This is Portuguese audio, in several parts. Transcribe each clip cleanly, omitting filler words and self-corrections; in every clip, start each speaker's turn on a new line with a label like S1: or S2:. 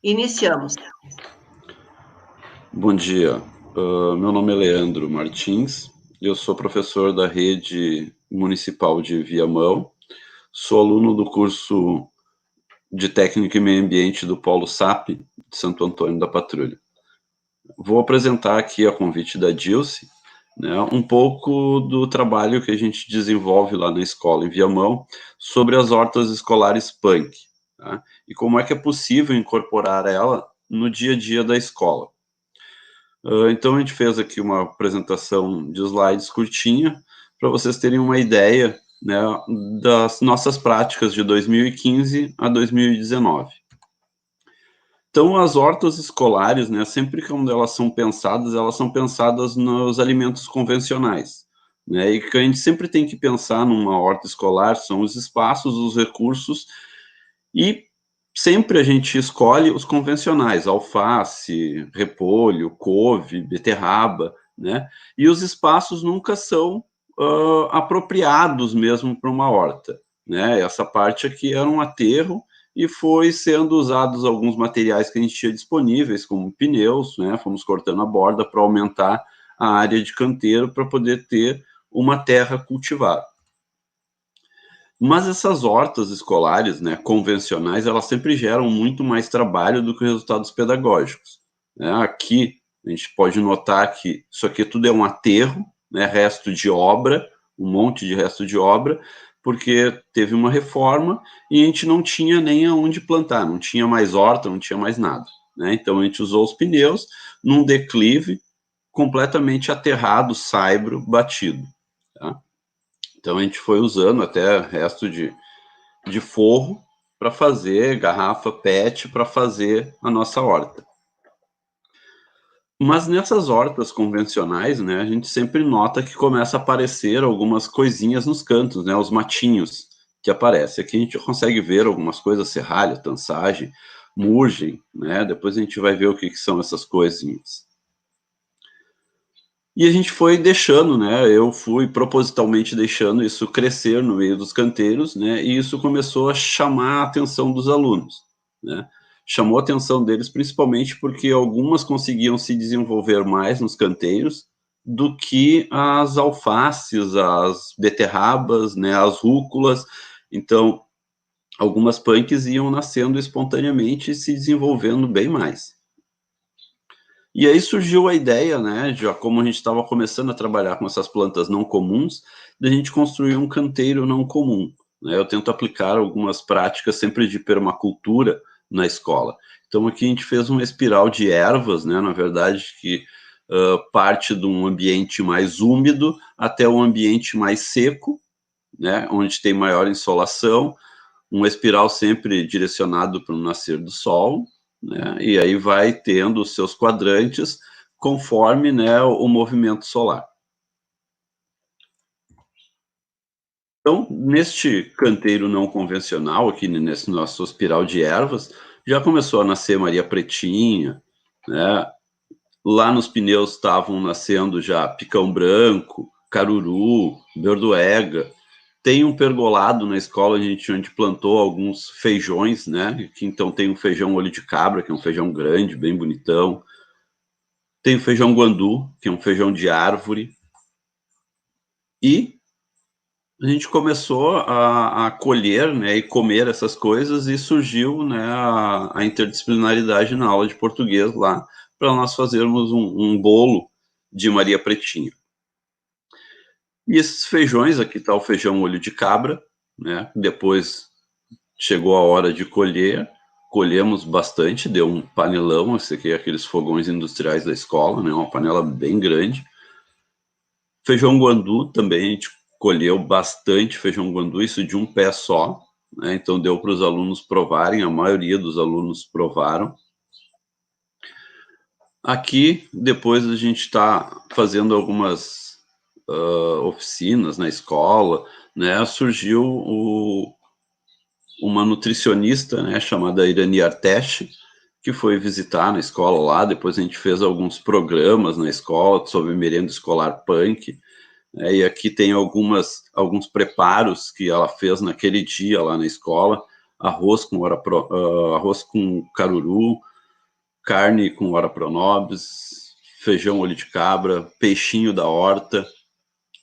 S1: Iniciamos.
S2: Bom dia, meu nome é Leandro Martins, eu sou professor da rede municipal de Viamão, sou aluno do curso de Técnica e Meio Ambiente do Polo SAP de Santo Antônio da Patrulha. Vou apresentar aqui, a convite da Dilce, né, um pouco do trabalho que a gente desenvolve lá na escola em Viamão sobre as hortas escolares PUNC, tá? E como é que é possível incorporar ela no dia a dia da escola. Então, a gente fez aqui uma apresentação de slides curtinha, para vocês terem uma ideia, né, das nossas práticas de 2015 a 2019. Então, as hortas escolares, né, sempre quando elas são pensadas nos alimentos convencionais, né, e que a gente sempre tem que pensar numa horta escolar são os espaços, os recursos, e sempre a gente escolhe os convencionais, alface, repolho, couve, beterraba, né? E os espaços nunca são apropriados mesmo para uma horta, né? Essa parte aqui era um aterro e foi sendo usados alguns materiais que a gente tinha disponíveis, como pneus, né? Fomos cortando a borda para aumentar a área de canteiro para poder ter uma terra cultivada. Mas essas hortas escolares, né, convencionais, elas sempre geram muito mais trabalho do que resultados pedagógicos, né? Aqui a gente pode notar que isso aqui tudo é um aterro, né, resto de obra, um monte de resto de obra, porque teve uma reforma e a gente não tinha nem aonde plantar, não tinha mais horta, não tinha mais nada, né? Então a gente usou os pneus num declive completamente aterrado, saibro, batido, tá? Então a gente foi usando até resto de forro para fazer garrafa PET para fazer a nossa horta. Mas nessas hortas convencionais, né, a gente sempre nota que começa a aparecer algumas coisinhas nos cantos, né, os matinhos que aparecem. Aqui a gente consegue ver algumas coisas, serralha, tansagem, murgem, né, depois a gente vai ver o que são essas coisinhas. E a gente foi deixando, né? Eu fui propositalmente deixando isso crescer no meio dos canteiros, né? E isso começou a chamar a atenção dos alunos, né? Chamou a atenção deles principalmente porque algumas conseguiam se desenvolver mais nos canteiros do que as alfaces, as beterrabas, né? As rúculas. Então, algumas punks iam nascendo espontaneamente e se desenvolvendo bem mais. E aí surgiu a ideia, né, já como a gente estava começando a trabalhar com essas plantas não comuns, da gente construir um canteiro não comum, né? Eu tento aplicar algumas práticas sempre de permacultura na escola. Então aqui a gente fez uma espiral de ervas, né, na verdade, que parte de um ambiente mais úmido até um ambiente mais seco, né, onde tem maior insolação, uma espiral sempre direcionado para o nascer do sol, né? E aí vai tendo os seus quadrantes conforme, né, o movimento solar. Então, neste canteiro não convencional, aqui nesse nosso espiral de ervas, já começou a nascer Maria Pretinha, né? Lá nos pneus estavam nascendo já picão branco, caruru, verdoega. Tem um pergolado na escola, onde plantou alguns feijões, né? Que então tem um feijão olho de cabra, que é um feijão grande, bem bonitão. Tem o feijão guandu, que é um feijão de árvore. E a gente começou a colher, né, e comer essas coisas e surgiu, né, a interdisciplinaridade na aula de português lá, para nós fazermos um bolo de Maria Pretinha. E esses feijões, aqui está o feijão olho de cabra, né, depois chegou a hora de colher, colhemos bastante, deu um panelão, esse aqui é aqueles fogões industriais da escola, né, uma panela bem grande. Feijão guandu também, a gente colheu bastante feijão guandu, isso de um pé só, né, então deu para os alunos provarem, a maioria dos alunos provaram. Aqui, depois a gente está fazendo algumas oficinas na escola, né, surgiu uma nutricionista, né, chamada Irani Arteche, que foi visitar na escola lá, depois a gente fez alguns programas na escola sobre merenda escolar punk, né, e aqui tem alguns preparos que ela fez naquele dia lá na escola, arroz com caruru, carne com ora pronobis, feijão olho de cabra, peixinho da horta,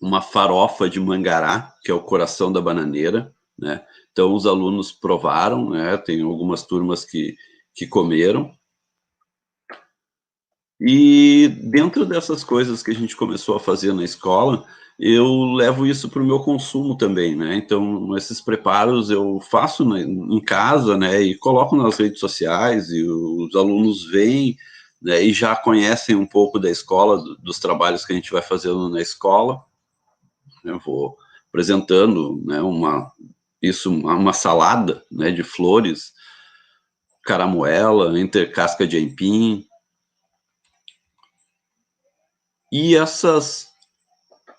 S2: uma farofa de mangará, que é o coração da bananeira, né? Então, os alunos provaram, né? Tem algumas turmas que comeram. E dentro dessas coisas que a gente começou a fazer na escola, eu levo isso para o meu consumo também, né? Então, esses preparos eu faço em casa, né? E coloco nas redes sociais e os alunos veem, né? E já conhecem um pouco da escola, dos trabalhos que a gente vai fazendo na escola. Eu vou apresentando, né? Uma salada, né? De flores, caramuela, entre casca de aipim. E essas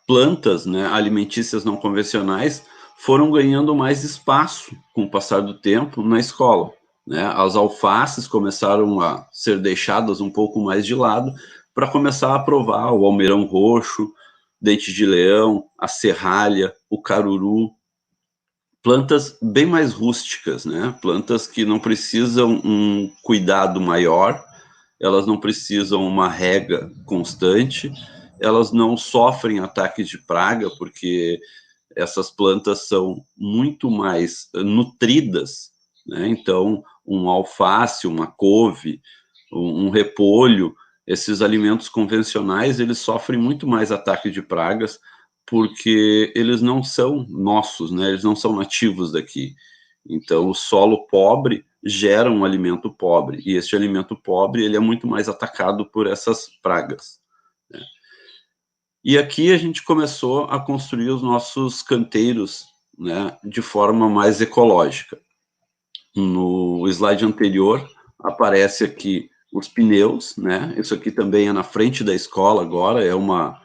S2: plantas, né, alimentícias não convencionais foram ganhando mais espaço com o passar do tempo na escola, né? As alfaces começaram a ser deixadas um pouco mais de lado para começar a provar o almeirão roxo, dente de leão, a serralha, o caruru, plantas bem mais rústicas, né? Plantas que não precisam um cuidado maior, elas não precisam uma rega constante, elas não sofrem ataques de praga, porque essas plantas são muito mais nutridas, né? Então, um alface, uma couve, um repolho, esses alimentos convencionais, eles sofrem muito mais ataque de pragas, porque eles não são nossos, né? Eles não são nativos daqui. Então, o solo pobre gera um alimento pobre, e este alimento pobre ele é muito mais atacado por essas pragas, né? E aqui a gente começou a construir os nossos canteiros, né, de forma mais ecológica. No slide anterior aparece aqui os pneus, né? Isso aqui também é na frente da escola agora, é uma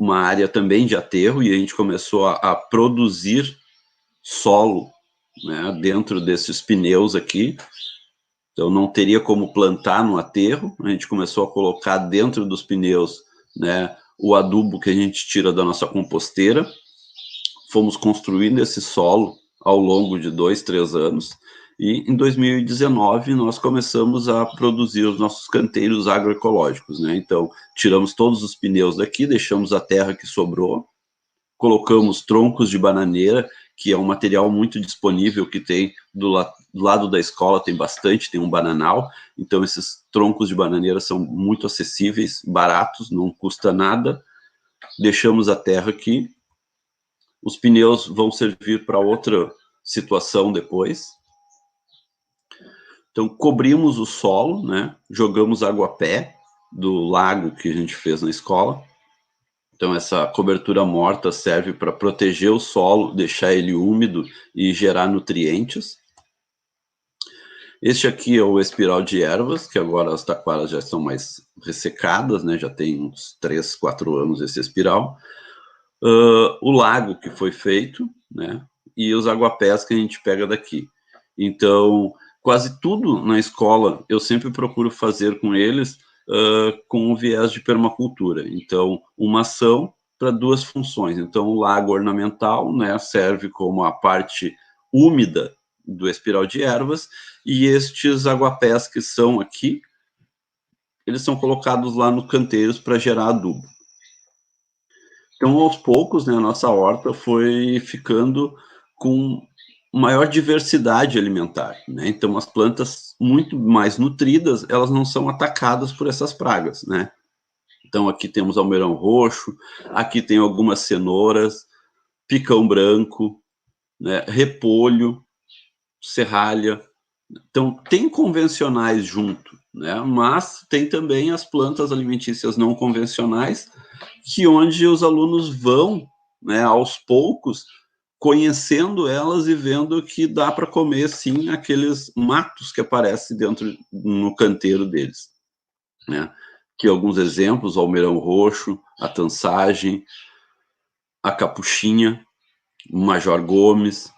S2: área também de aterro, e a gente começou a produzir solo, né, dentro desses pneus aqui. Então não teria como plantar no aterro, a gente começou a colocar dentro dos pneus, né, o adubo que a gente tira da nossa composteira. Fomos construindo esse solo ao longo de 2, 3 anos, e em 2019 nós começamos a produzir os nossos canteiros agroecológicos, né? Então tiramos todos os pneus daqui, deixamos a terra que sobrou, colocamos troncos de bananeira, que é um material muito disponível que tem do lado da escola, tem bastante, tem um bananal, então esses troncos de bananeira são muito acessíveis, baratos, não custa nada. Deixamos a terra aqui, os pneus vão servir para outra situação depois. Então cobrimos o solo, né? Jogamos água-pé do lago que a gente fez na escola. Então, essa cobertura morta serve para proteger o solo, deixar ele úmido e gerar nutrientes. Este aqui é o espiral de ervas, que agora as taquaras já estão mais ressecadas, né? Já tem uns 3, 4 anos esse espiral. O lago que foi feito, né? E os aguapés que a gente pega daqui. Então, quase tudo na escola eu sempre procuro fazer com eles com o viés de permacultura. Então, uma ação para duas funções. Então, o lago ornamental, né, serve como a parte úmida do espiral de ervas, e estes aguapés que são aqui, eles são colocados lá no canteiros para gerar adubo. Então, aos poucos, né, a nossa horta foi ficando com maior diversidade alimentar, né? Então, as plantas muito mais nutridas, elas não são atacadas por essas pragas, né? Então, aqui temos almeirão roxo, aqui tem algumas cenouras, picão branco, né, repolho, serralha. Então, tem convencionais junto, né? Mas tem também as plantas alimentícias não convencionais, que onde os alunos vão, né, aos poucos, conhecendo elas e vendo que dá para comer, sim, aqueles matos que aparecem dentro no canteiro deles, né? Que alguns exemplos: o almeirão roxo, a tansagem, a capuchinha, o Major Gomes,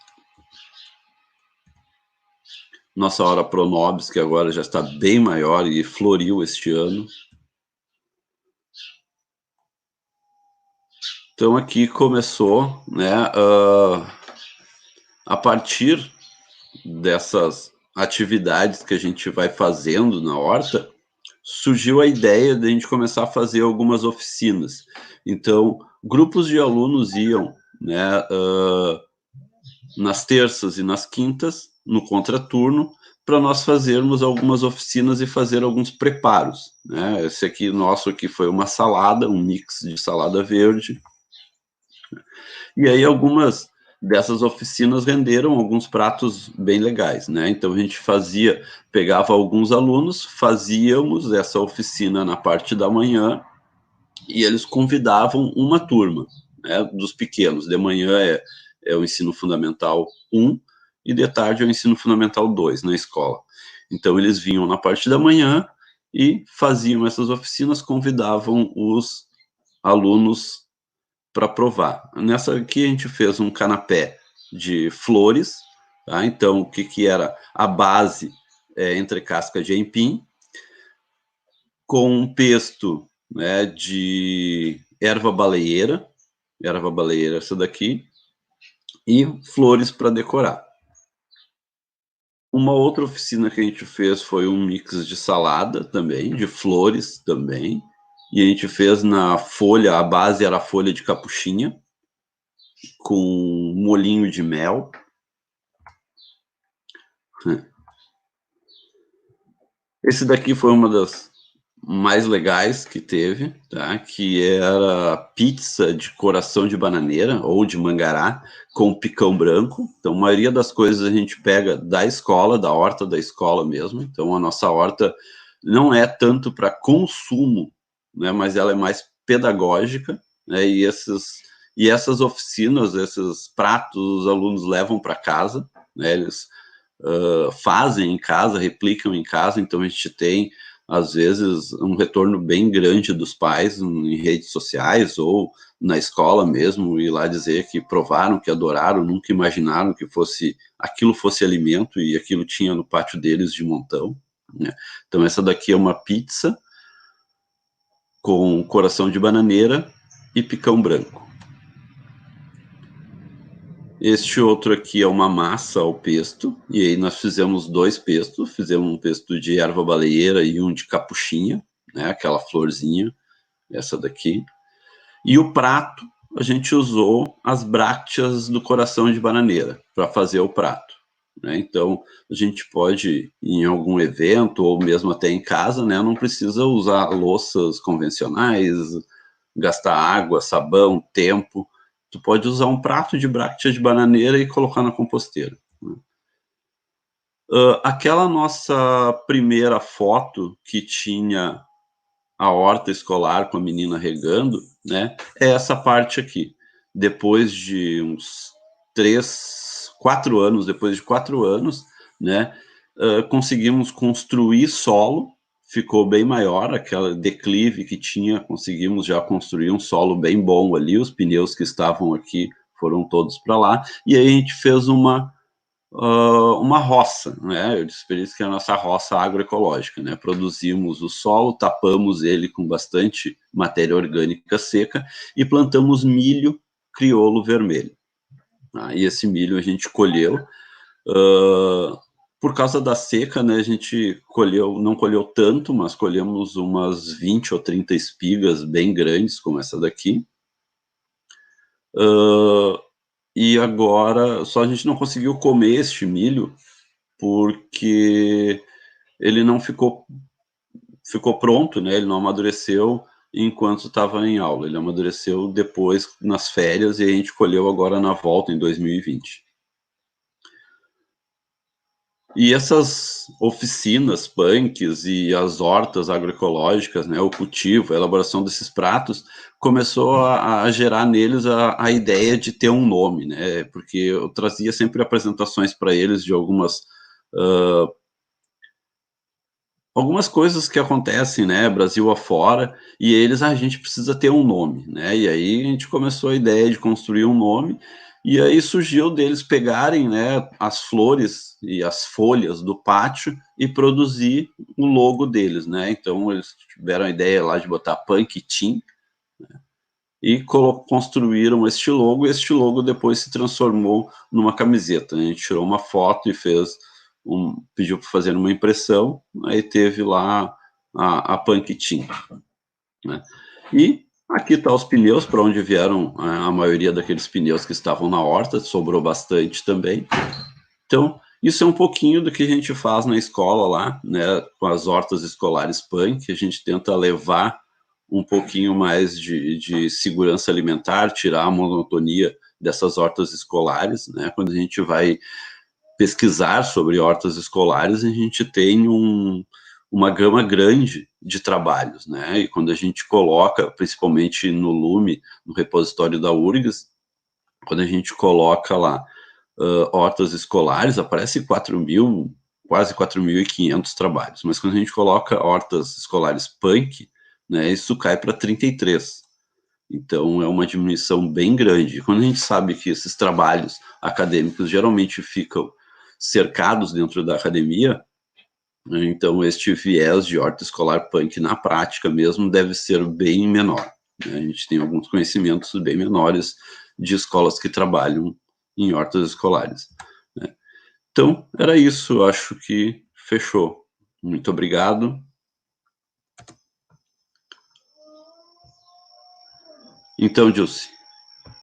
S2: nossa Ora Pronobis, que agora já está bem maior e floriu este ano. Então aqui começou, né, a partir dessas atividades que a gente vai fazendo na horta, surgiu a ideia de a gente começar a fazer algumas oficinas. Então, grupos de alunos iam, né, nas terças e nas quintas, no contraturno, para nós fazermos algumas oficinas e fazer alguns preparos, né? Esse aqui, nosso aqui, foi uma salada, um mix de salada verde. E aí algumas dessas oficinas renderam alguns pratos bem legais, né? Então a gente pegava alguns alunos, fazíamos essa oficina na parte da manhã e eles convidavam uma turma, né, dos pequenos. De manhã é o ensino fundamental 1 e de tarde é o ensino fundamental 2 na escola. Então eles vinham na parte da manhã e faziam essas oficinas, convidavam os alunos para provar. Nessa aqui a gente fez um canapé de flores, tá? Então o que era a base entre casca de aipim, com um pesto, né, de erva baleeira essa daqui, e flores para decorar. Uma outra oficina que a gente fez foi um mix de salada também, de flores também, e a gente fez na folha, a base era a folha de capuchinha, com molhinho de mel. Esse daqui foi uma das mais legais que teve, tá? Que era pizza de coração de bananeira ou de mangará com picão branco. Então, a maioria das coisas a gente pega da escola, da horta da escola mesmo. Então, a nossa horta não é tanto para consumo, né? Mas ela é mais pedagógica, né? E essas oficinas, esses pratos, os alunos levam para casa, né? Eles fazem em casa, replicam em casa. Então, a gente tem às vezes, um retorno bem grande dos pais em redes sociais ou na escola mesmo, ir lá dizer que provaram, que adoraram, nunca imaginaram que aquilo fosse alimento e aquilo tinha no pátio deles de montão, né? Então, essa daqui é uma pizza com coração de bananeira e picão branco. Este outro aqui é uma massa ao pesto, e aí nós fizemos 2 pestos, fizemos um pesto de erva baleeira e um de capuchinha, né, aquela florzinha, essa daqui. E o prato, a gente usou as brácteas do coração de bananeira para fazer o prato, né? Então, a gente pode, em algum evento, ou mesmo até em casa, né, não precisa usar louças convencionais, gastar água, sabão, tempo. Tu pode usar um prato de bráctea de bananeira e colocar na composteira, né? Aquela nossa primeira foto que tinha a horta escolar com a menina regando, né, é essa parte aqui. Depois de uns 4 anos, né, conseguimos construir solo, ficou bem maior, aquela declive que tinha, conseguimos já construir um solo bem bom ali, os pneus que estavam aqui foram todos para lá, e aí a gente fez uma roça, né? Eu disse para eles que é a nossa roça agroecológica, né? Produzimos o solo, tapamos ele com bastante matéria orgânica seca e plantamos milho crioulo vermelho. E esse milho a gente colheu. Por causa da seca, né, a gente não colheu tanto, mas colhemos umas 20 ou 30 espigas bem grandes, como essa daqui. E agora, só a gente não conseguiu comer este milho, porque ele não ficou pronto, né? Ele não amadureceu enquanto estava em aula. Ele amadureceu depois nas férias e a gente colheu agora na volta em 2020. E essas oficinas punks e as hortas agroecológicas, né, o cultivo, a elaboração desses pratos, começou a gerar neles a ideia de ter um nome, né? Porque eu trazia sempre apresentações para eles de algumas coisas que acontecem, né, Brasil afora, e a gente precisa ter um nome, né? E aí a gente começou a ideia de construir um nome, e aí surgiu deles pegarem, né, as flores e as folhas do pátio e produzir o logo deles, né? Então eles tiveram a ideia lá de botar Punk Team, né, e construíram este logo, e este logo depois se transformou numa camiseta, né? A gente tirou uma foto e pediu para fazer uma impressão, aí teve lá a Punk Team, né? E aqui tá os pneus, para onde vieram a maioria daqueles pneus que estavam na horta, sobrou bastante também. Então, isso é um pouquinho do que a gente faz na escola lá, né, com as hortas escolares Punk. A gente tenta levar um pouquinho mais de segurança alimentar, tirar a monotonia dessas hortas escolares, né? Quando a gente vai pesquisar sobre hortas escolares, a gente tem uma gama grande de trabalhos, né? E quando a gente coloca, principalmente no Lume, no repositório da URGS, quando a gente coloca lá hortas escolares, aparece 4.000, quase 4.500 trabalhos, mas quando a gente coloca hortas escolares Punk, né, isso cai para 33. Então é uma diminuição bem grande. Quando a gente sabe que esses trabalhos acadêmicos geralmente ficam cercados dentro da academia, né, então este viés de horta escolar Punk na prática mesmo deve ser bem menor, né? A gente tem alguns conhecimentos bem menores de escolas que trabalham em hortas escolares, né? Então era isso, acho que fechou. Muito obrigado. Então, Dilce,